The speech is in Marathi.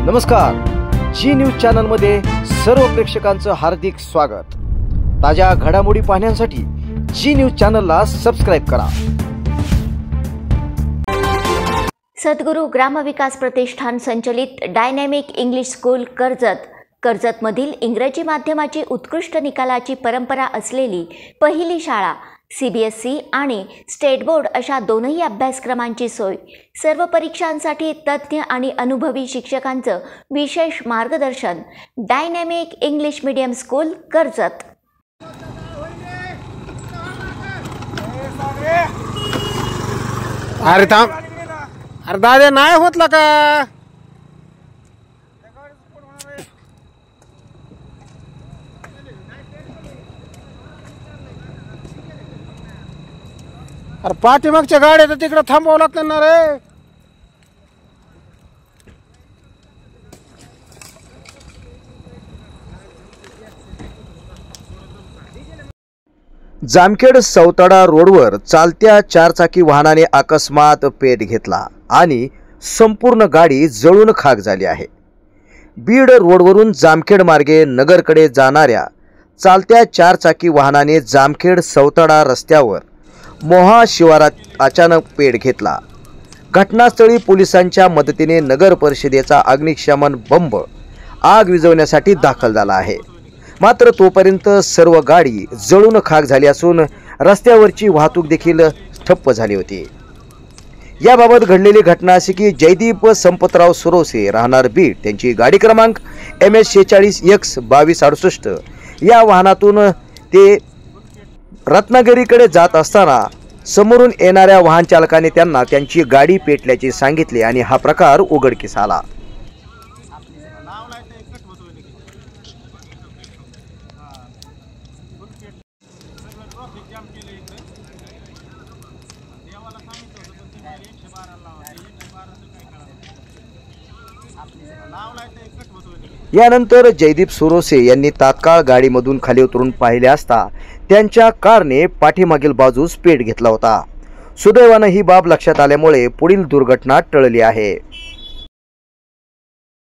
नमस्कार, जी न्यूज चॅनल मध्ये सर्व प्रेक्षकांचं हार्दिक स्वागत। ताज्या घडामोडी पाहण्यासाठी जी न्यूज चॅनलला सबस्क्राइब करा। सद्गुरू ग्रामविकास प्रतिष्ठान संचलित डायनॅमिक इंग्लिश स्कूल कर्जतमधील इंग्रजी माध्यमाची उत्कृष्ट निकालाची परंपरा असलेली पहिली शाळा, CBSE आणि स्टेट बोर्ड अशा दोनही अभ्यासक्रमांची सोय, सर्व परीक्षांसाठी तज्ञ आणि अनुभवी शिक्षकांचं विशेष मार्गदर्शन। Dynamic English medium school Karjat. अरे थांब, अरे दादा नाही होतला का? अरे पाठीमागच्या गाड्या तर तिकडे थांबवावं लागतं ना रे। जामखेड सौताडा रोडवर चालत्या चारचाकी वाहनाने अकस्मात पेट घेतला आणि संपूर्ण गाडी जळून खाक झाली आहे। बीड रोडवरून जामखेड मार्गे नगरकडे जाणाऱ्या चालत्या चारचाकी वाहनाने जामखेड सौताडा रस्त्यावर मोहा शिवारात अचानक पेट घेतला। घटनास्थळी पोलिसांच्या मदतीने नगर परिषदेचा अग्निशमन बंब आग विझवण्यासाठी दाखल झाला आहे। मात्र तोपर्यंत सर्व गाडी जळून खाक झाली असून रस्त्यावरची वाहतूक देखील ठप्प झाली होती। याबाबत घडलेली घटना अशी की जयदीप संपतराव सुरोसे राहणार बीड, त्यांची गाडी क्रमांक MS 46X2268 या वाहनातून ते रत्नागिरीकडे जात असताना समोरून येणाऱ्या वाहन चालकाने त्यांना त्यांची गाडी पेटल्याचे सांगितले आणि हा प्रकार उघडकीस आला। यानंतर जयदीप सुरोसे यांनी तात्काळ गाडीमधून खाली उतरून पाहिले असता त्यांच्या कारने पाठीमागील बाजूस पेट घेतला होता। सुदैवाने ही बाब लक्षात आल्यामुळे पुढील दुर्घटना टळली आहे।